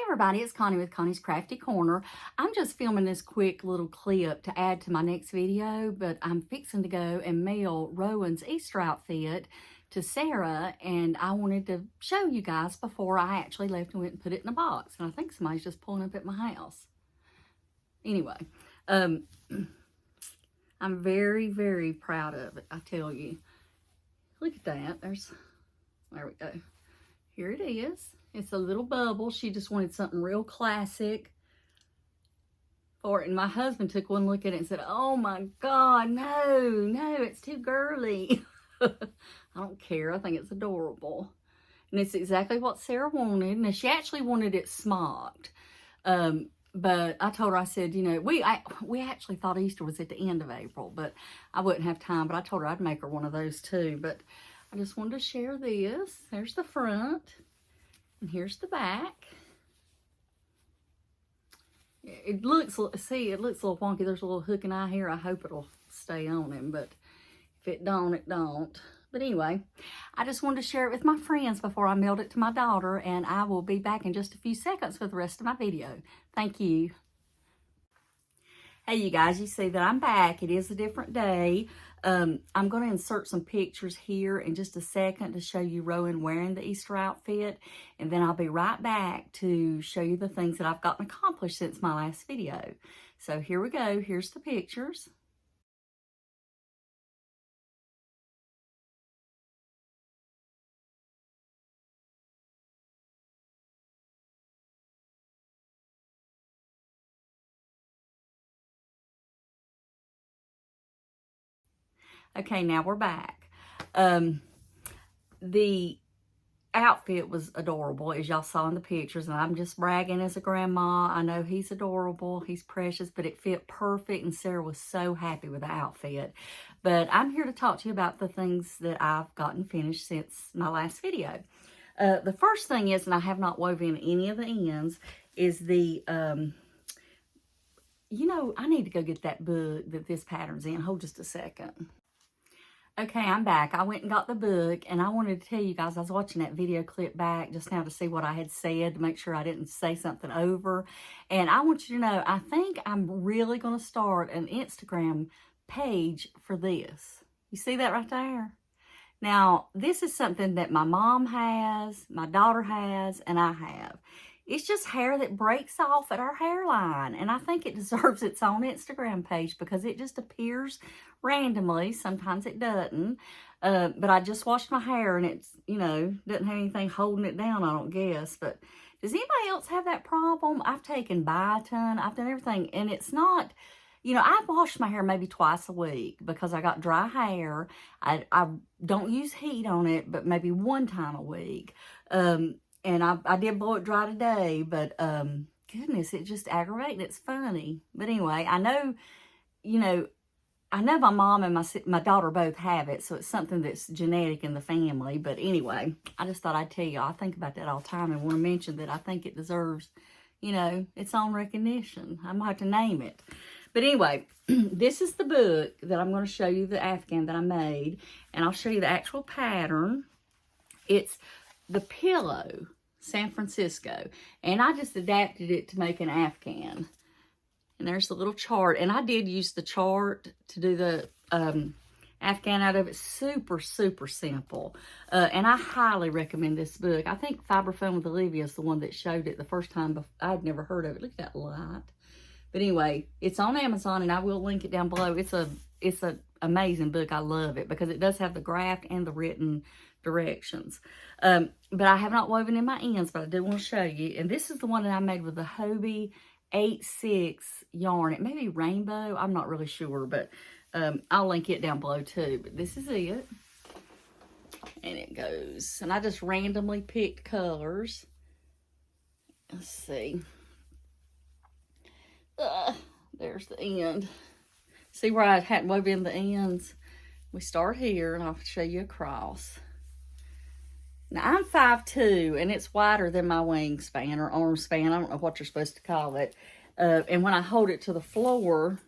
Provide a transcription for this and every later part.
everybody, it's Connie with Connie's Crafty Corner. I'm just filming this quick little clip to add to my next video, but I'm fixing to go and mail Rowan's Easter outfit to Sarah, and I wanted to show you guys before I actually left and went and put it in a box. And I think somebody's just pulling up at my house. Anyway, I'm very, very proud of it, I tell you. Look at that. There we go. Here it is. It's a little bubble. She just wanted something real classic for it. And my husband took one look at it and said, "Oh my God, no, it's too girly." I don't care. I think it's adorable. And it's exactly what Sarah wanted. Now, she actually wanted it smocked. But I told her, I said, you know, we actually thought Easter was at the end of April, but I wouldn't have time. But I told her I'd make her one of those too. But I just wanted to share this. There's the front. And here's the back. It looks, see, it looks a little wonky. There's a little hook and eye here. I hope it'll stay on him, but if it don't, it don't. But anyway, I just wanted to share it with my friends before I mailed it to my daughter, and I will be back in just a few seconds with the rest of my video. Thank you. Hey, you guys, you see that I'm back. It is a different day. I'm going to insert some pictures here in just a second to show you Rowan wearing the Easter outfit, and then I'll be right back to show you the things that I've gotten accomplished since my last video. So here we go. Here's the pictures. Okay, now we're back. The outfit was adorable, as y'all saw in the pictures, and I'm just bragging as a grandma. I know he's adorable, he's precious, but it fit perfect, and Sarah was so happy with the outfit. But I'm here to talk to you about the things that I've gotten finished since my last video. The first thing is, and I have not woven any of the ends, is the, you know, I need to go get that book that this pattern's in. Hold just a second. Okay, I'm back. I went and got the book, and I wanted to tell you guys, I was watching that video clip back just now to see what I had said, to make sure I didn't say something over. And I want you to know, I think I'm really going to start an Instagram page for this. You see that right there? Now, this is something that my mom has, my daughter has, and I have. It's just hair that breaks off at our hairline, and I think it deserves its own Instagram page because it just appears randomly. Sometimes it doesn't, but I just washed my hair, and it's, you know, doesn't have anything holding it down, I don't guess. But does anybody else have that problem? I've taken biotin, I've done everything, and it's not, you know, I wash my hair maybe twice a week because I got dry hair. I don't use heat on it, but maybe one time a week. And I did blow it dry today, but goodness, it just aggravating. It's funny. But anyway, I know, you know, I know my mom and my daughter both have it, so it's something that's genetic in the family. But anyway, I just thought I'd tell you, I think about that all the time and want to mention that I think it deserves, you know, its own recognition. I might have to name it. But anyway, this is the book that I'm going to show you, the afghan that I made, and I'll show you the actual pattern. It's the pillow, San Francisco, and I just adapted it to make an afghan. And there's the little chart, and I did use the chart to do the afghan out of it. Super, super simple, and I highly recommend this book. I think Fiber Fun with Olivia is the one that showed it the first time. I'd never heard of it. Look at that light. But anyway, it's on Amazon, and I will link it down below. It's a amazing book. I love it because it does have the graph and the written directions. But I have not woven in my ends, but I do want to show you. And this is the one that I made with the Hobie 8/6 yarn. It may be rainbow. I'm not really sure, but I'll link it down below too. But this is it. And it goes. And I just randomly picked colors. Let's see. There's the end. See where I hadn't woven the ends? We start here, and I'll show you across. Now, I'm 5'2", and it's wider than my wingspan or arm span. I don't know what you're supposed to call it. And when I hold it to the floor,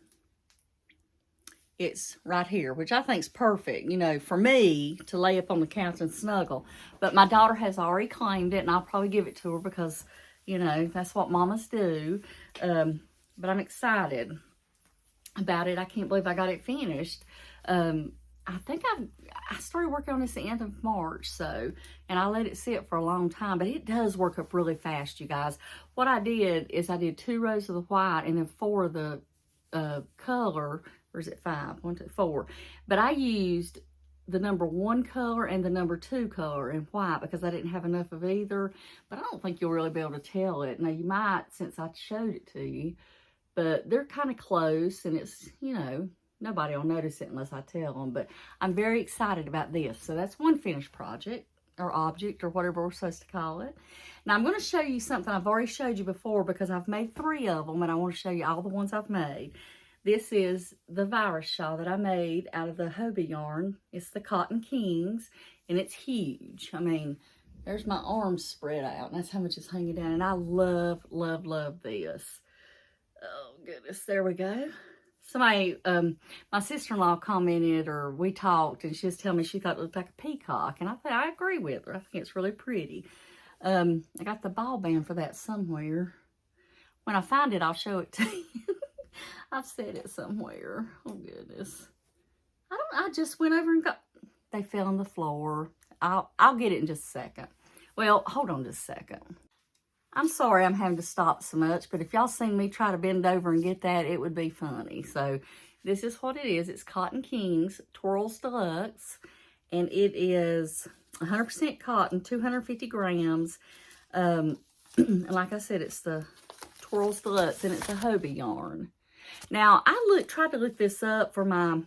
it's right here, which I think is perfect, you know, for me to lay up on the couch and snuggle. But my daughter has already claimed it, and I'll probably give it to her because, You know, that's what mamas do. But I'm excited about it. I can't believe I got it finished. I think I started working on this at the end of March, so, and I let it sit for a long time, but it does work up really fast, you guys. What I did is I did 2 rows of the white and then 4 of the color, or is it 5? 1, 2, 4. But I used the number 1 color and the number 2 color in white because I didn't have enough of either. But I don't think you'll really be able to tell it. Now, you might since I showed it to you, but they're kind of close, and it's, you know, nobody will notice it unless I tell them. But I'm very excited about this. So that's one finished project or object or whatever we're supposed to call it. Now I'm going to show you something I've already showed you before because I've made 3 of them, and I want to show you all the ones I've made. This is the virus shawl that I made out of the Hobie yarn. It's the Cotton Kings, and it's huge. I mean, there's my arms spread out, and that's how much it's hanging down. And I love, love, love this. Oh, goodness. There we go. Somebody, my sister-in-law commented, or we talked, and she was telling me she thought it looked like a peacock. And I agree with her. I think it's really pretty. I got the ball band for that somewhere. When I find it, I'll show it to you. I've said it somewhere. Oh, goodness. I just went over and got, they fell on the floor. I'll get it in just a second. Well, hold on just a second. I'm sorry I'm having to stop so much, but if y'all seen me try to bend over and get that, it would be funny. So this is what it is. It's Cotton Kings Twirls Deluxe, and it is 100% cotton, 250 grams. And like I said, it's the Twirls Deluxe, and it's a Hobie yarn. Now, I tried to look this up for my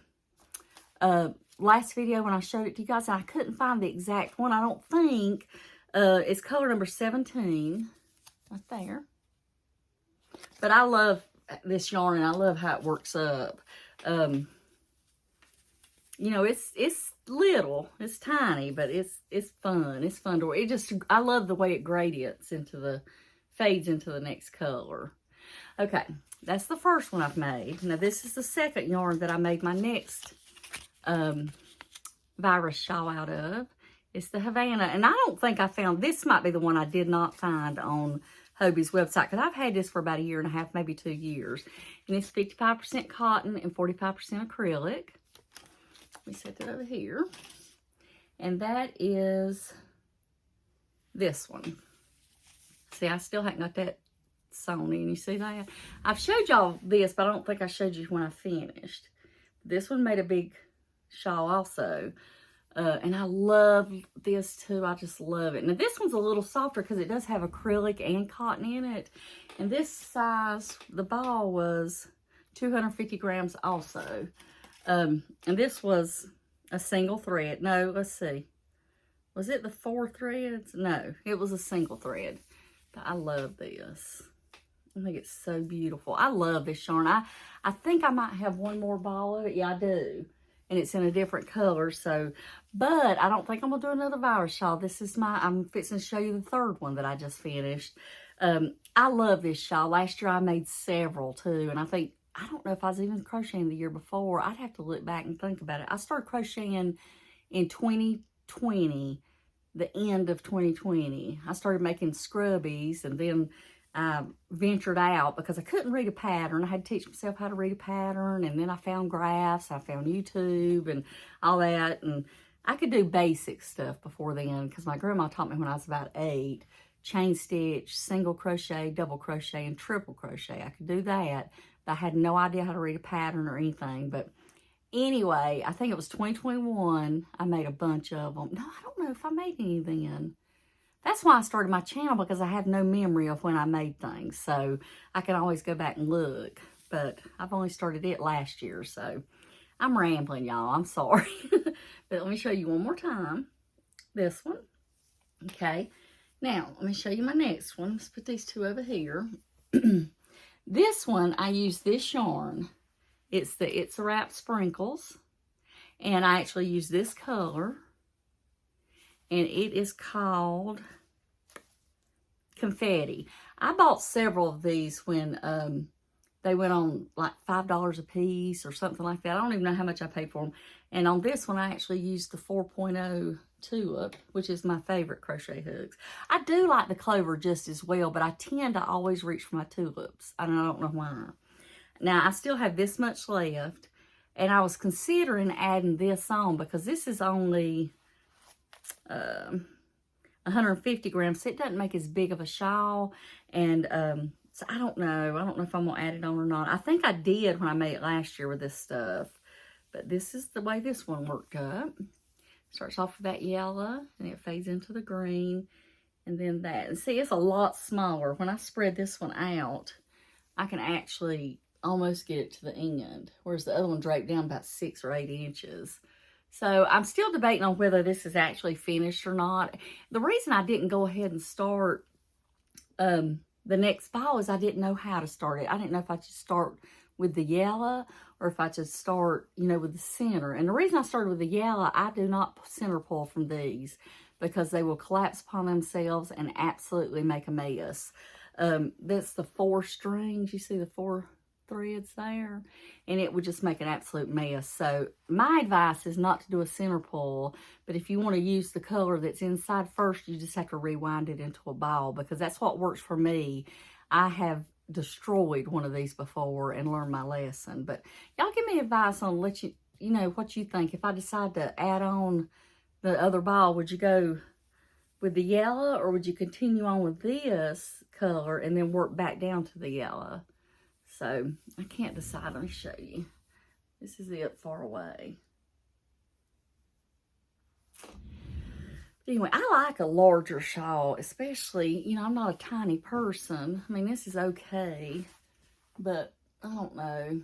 last video when I showed it to you guys, and I couldn't find the exact one. I don't think. It's color number 17. Right there. But I love this yarn, and I love how it works up. You know, it's little, it's tiny, but it's fun. It's fun to wear. I love the way it gradients fades into the next color. Okay, that's the first one I've made. Now this is the second yarn that I made my next virus shawl out of. It's the Havana, and I don't think I found, this might be the one I did not find on Hobie's website, because I've had this for about 1.5 years, maybe 2 years. And it's 55% cotton and 45% acrylic. Let me set that over here. And that is this one. See, I still haven't got that sewn in. You see that? I've showed y'all this, but I don't think I showed you when I finished. This one made a big shawl also. And I love this too. I just love it. Now this one's a little softer because it does have acrylic and cotton in it. And this size, the ball was 250 grams also. And this was a single thread. No, let's see. Was it the 4 threads? No, it was a single thread. But I love this. I think it's so beautiful. I love this yarn. I think I might have one more ball of it. Yeah, I do. And it's in a different color, so, but I don't think I'm gonna do another virus shawl. This is I'm fixing to show you the third one that I just finished. I love this shawl. Last year I made several too, and I don't know if I was even crocheting the year before. I'd have to look back and think about it. I started crocheting in 2020, the end of 2020. I started making scrubbies, and then I ventured out because I couldn't read a pattern. I had to teach myself how to read a pattern, and then I found graphs, I found YouTube and all that, and I could do basic stuff before then because my grandma taught me when I was about 8, chain stitch, single crochet, double crochet, and triple crochet. I could do that, but I had no idea how to read a pattern or anything. But anyway, I think it was 2021, I made a bunch of them. No, I don't know if I made any then. That's why I started my channel, because I have no memory of when I made things. So I can always go back and look. But I've only started it last year. So I'm rambling, y'all. I'm sorry. But let me show you one more time. This one. Okay. Now, let me show you my next one. Let's put these 2 over here. This one, I use this yarn. It's the It's a Wrap Sprinkles. And I actually use this color. And it is called Confetti. I bought several of these when they went on like $5 a piece or something like that. I don't even know how much I paid for them. And on this one, I actually used the 4.0 tulip, which is my favorite crochet hooks. I do like the clover just as well, but I tend to always reach for my tulips. I don't know why. Now, I still have this much left, and I was considering adding this on because this is only 150 grams, so it doesn't make as big of a shawl, and so I don't know if I'm gonna add it on or not. I think I did when I made it last year with this stuff, but this is the way this one worked up. Starts off with that yellow, and it fades into the green, and then that. And see, it's a lot smaller. When I spread this one out, I can actually almost get it to the end, whereas the other one draped down about 6 or 8 inches. So I'm still debating on whether this is actually finished or not. The reason I didn't go ahead and start the next ball is I didn't know how to start it. I didn't know if I should start with the yellow or if I should start, you know, with the center. And the reason I started with the yellow, I do not center pull from these because they will collapse upon themselves and absolutely make a mess. That's the 4 strings. You see the 4 threads there, and it would just make an absolute mess. So my advice is not to do a center pull, but if you want to use the color that's inside first, you just have to rewind it into a ball, because that's what works for me. I have destroyed one of these before and learned my lesson. But y'all give me advice on you know what you think. If I decide to add on the other ball, would you go with the yellow, or would you continue on with this color and then work back down to the yellow? So I can't decide. Let me show you. This is it far away. Anyway, I like a larger shawl, especially, you know, I'm not a tiny person. I mean, this is okay, but I don't know.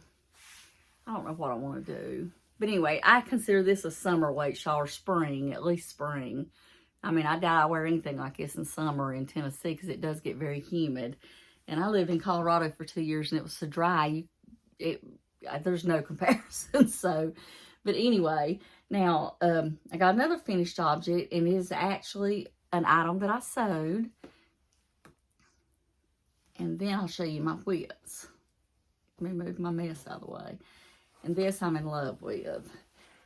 I don't know what I want to do. But anyway, I consider this a summer weight shawl, or spring, at least spring. I mean, I doubt I wear anything like this in summer in Tennessee because it does get very humid. And I lived in Colorado for 2 years, and it was so dry, there's no comparison. So, but anyway, now I got another finished object, and it is actually an item that I sewed. And then I'll show you my widths. Let me move my mess out of the way. And this I'm in love with.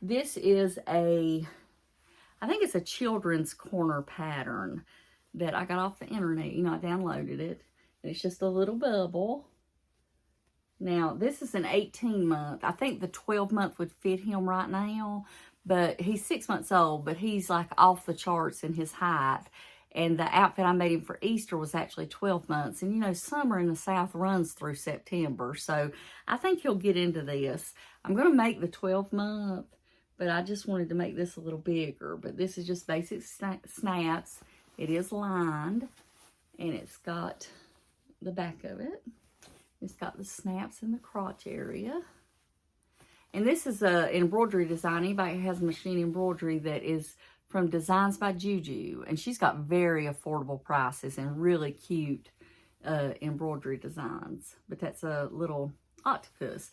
This is I think it's a children's corner pattern that I got off the internet. You know, I downloaded it. And it's just a little bubble. Now, this is an 18-month. I think the 12-month would fit him right now. But he's 6 months old, but he's like off the charts in his height. And the outfit I made him for Easter was actually 12 months. And, you know, summer in the South runs through September. So I think he'll get into this. I'm going to make the 12-month, but I just wanted to make this a little bigger. But this is just basic snaps. It is lined, and it's got the back of it. It's got the snaps in the crotch area. And this is a embroidery design. Anybody who has machine embroidery that is from Designs by Juju. And she's got very affordable prices and really cute embroidery designs. But that's a little octopus.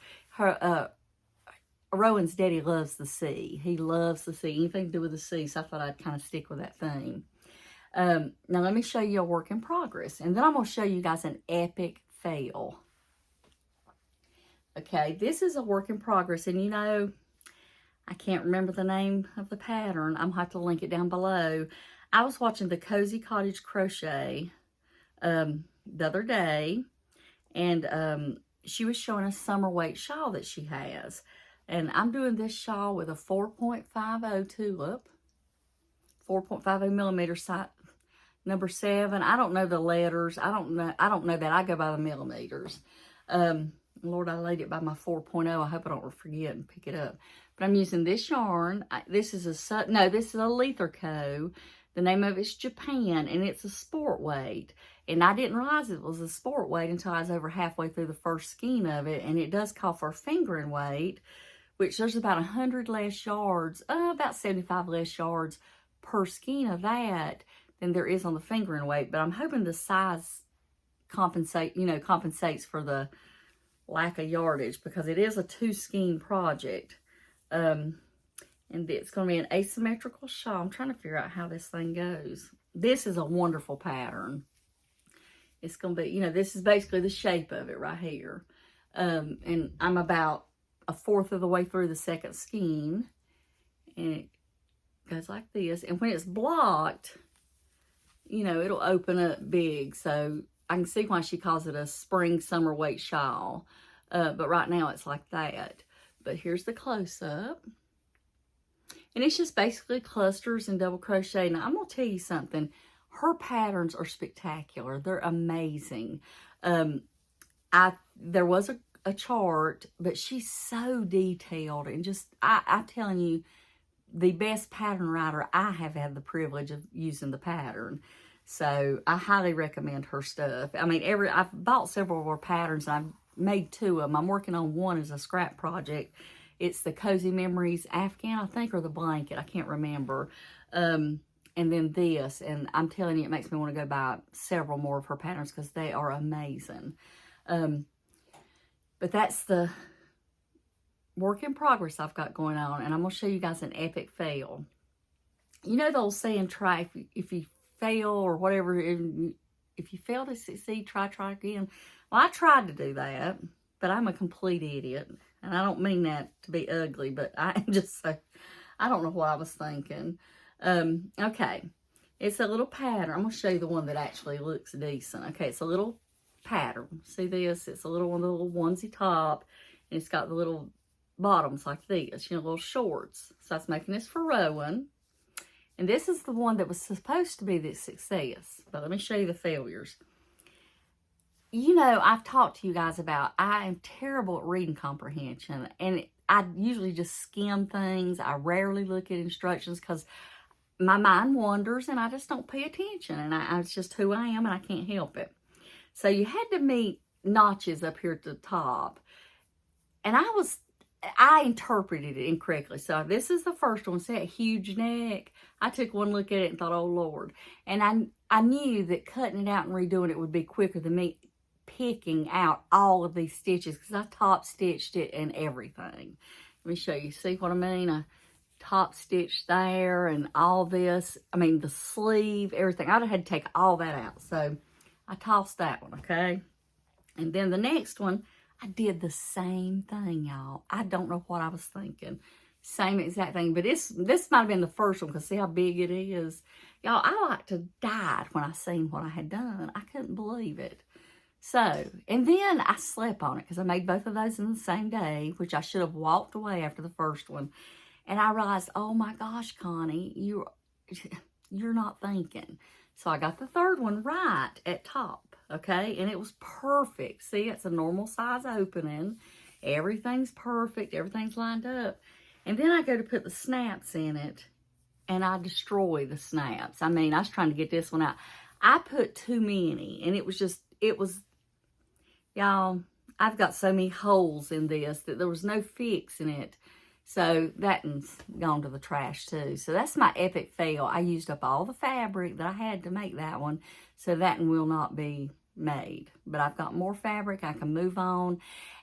Rowan's daddy loves the sea. He loves the sea. Anything to do with the sea. So I thought I'd kind of stick with that theme. Now let me show you a work in progress. And then I'm going to show you guys an epic fail. Okay, this is a work in progress. And you know, I can't remember the name of the pattern. I'm going to have to link it down below. I was watching the Cozy Cottage Crochet the other day. And she was showing a summer weight shawl that she has. And I'm doing this shawl with a 4.50 tulip. 4.50 millimeter size, number 7. I don't know the letters. I don't know that. I go by the millimeters. Lord, I laid it by my 4.0. I hope I don't forget and pick it up. But I'm using this yarn. This is this is a Lether Co. The name of it's Japan, and it's a sport weight. And I didn't realize it was a sport weight until I was over halfway through the first skein of it. And it does call for a fingering weight, which there's about 100 less yards, about 75 less yards per skein of that than there is on the fingering weight. But I'm hoping the size compensates for the lack of yardage, because it is a 2-skein project. And it's going to be an asymmetrical shawl. I'm trying to figure out how this thing goes. This is a wonderful pattern. It's going to be, this is basically the shape of it right here. And I'm about 1/4 of the way through the second skein. And goes like this. And when it's blocked, you know, it'll open up big. So I can see why she calls it a spring summer weight shawl. But right now it's like that. But here's the close-up. And it's just basically clusters and double crochet. Now, I'm going to tell you something. Her patterns are spectacular. They're amazing. There was a chart, but she's so detailed. And just, I'm telling you, the best pattern writer I have had the privilege of using the pattern. So I highly recommend her stuff. I mean, I've bought several of her patterns, and I've made 2 of them. I'm working on one as a scrap project. It's the Cozy Memories Afghan, I think, or the blanket. I can't remember. And then this. And I'm telling you, it makes me want to go buy several more of her patterns because they are amazing. But that's the work in progress I've got going on. And I'm going to show you guys an epic fail. You know the old saying, try, if you fail or whatever, if you fail to succeed, try again. Well, I tried to do that, but I'm a complete idiot. And I don't mean that to be ugly, but I just so, I don't know what I was thinking. Okay. It's a little pattern. I'm going to show you the one that actually looks decent. Okay, it's a little pattern. See this? It's a little one, the little onesie top. And it's got the little bottoms like this, you know, little shorts. So I was making this for Rowan. And this is the one that was supposed to be the success. But let me show you the failures. You know, I've talked to you guys about I am terrible at reading comprehension. And I usually just skim things. I rarely look at instructions because my mind wanders and I just don't pay attention. And it's just who I am and I can't help it. So you had to meet notches up here at the top. And I interpreted it incorrectly. So this is the first one. See that huge neck? I took one look at it and thought, oh, Lord. And I knew that cutting it out and redoing it would be quicker than me picking out all of these stitches because I top stitched it and everything. Let me show you. See what I mean? I top stitched there and all this. I mean, the sleeve, everything. I'd have had to take all that out. So I tossed that one, okay? And then the next one, I did the same thing, y'all. I don't know what I was thinking. Same exact thing. But this might have been the first one because see how big it is? Y'all, I like to die when I seen what I had done. I couldn't believe it. So, and then I slept on it because I made both of those in the same day, which I should have walked away after the first one. And I realized, oh my gosh, Connie, you're not thinking. So I got the third one right at top, okay? And it was perfect. See, it's a normal size opening. Everything's perfect. Everything's lined up. And then I go to put the snaps in it, and I destroy the snaps. I mean, I was trying to get this one out. I put too many, and it was, y'all, I've got so many holes in this that there was no fixing it. So that one's gone to the trash too. So that's my epic fail. I used up all the fabric that I had to make that one. So that one will not be made. But I've got more fabric. I can move on.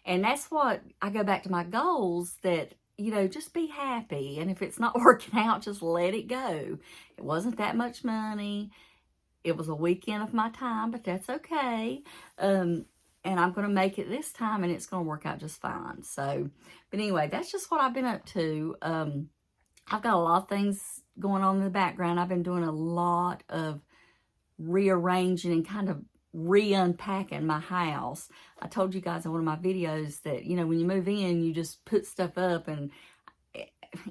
And that's what I go back to my goals that, you know, just be happy. And if it's not working out, just let it go. It wasn't that much money. It was a weekend of my time, but that's okay. And I'm going to make it this time, and it's going to work out just fine. So, but anyway, that's just what I've been up to. I've got a lot of things going on in the background. I've been doing a lot of rearranging and kind of re-unpacking my house. I told you guys in one of my videos that, you know, when you move in, you just put stuff up. And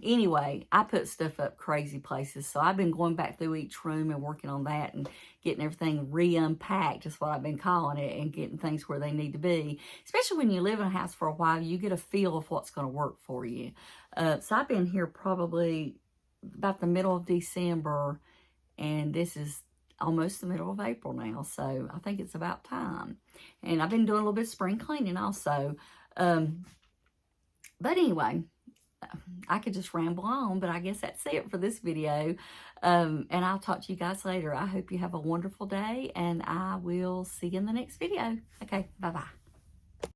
anyway, I put stuff up crazy places. So I've been going back through each room and working on that and getting everything re-unpacked is what I've been calling it, and getting things where they need to be. Especially when you live in a house for a while, you get a feel of what's going to work for you. So I've been here probably about the middle of December, and this is almost the middle of April now. So I think it's about time. And I've been doing a little bit of spring cleaning also. But anyway, I could just ramble on, but I guess that's it for this video. And I'll talk to you guys later. I hope you have a wonderful day, and I will see you in the next video. Okay, bye-bye.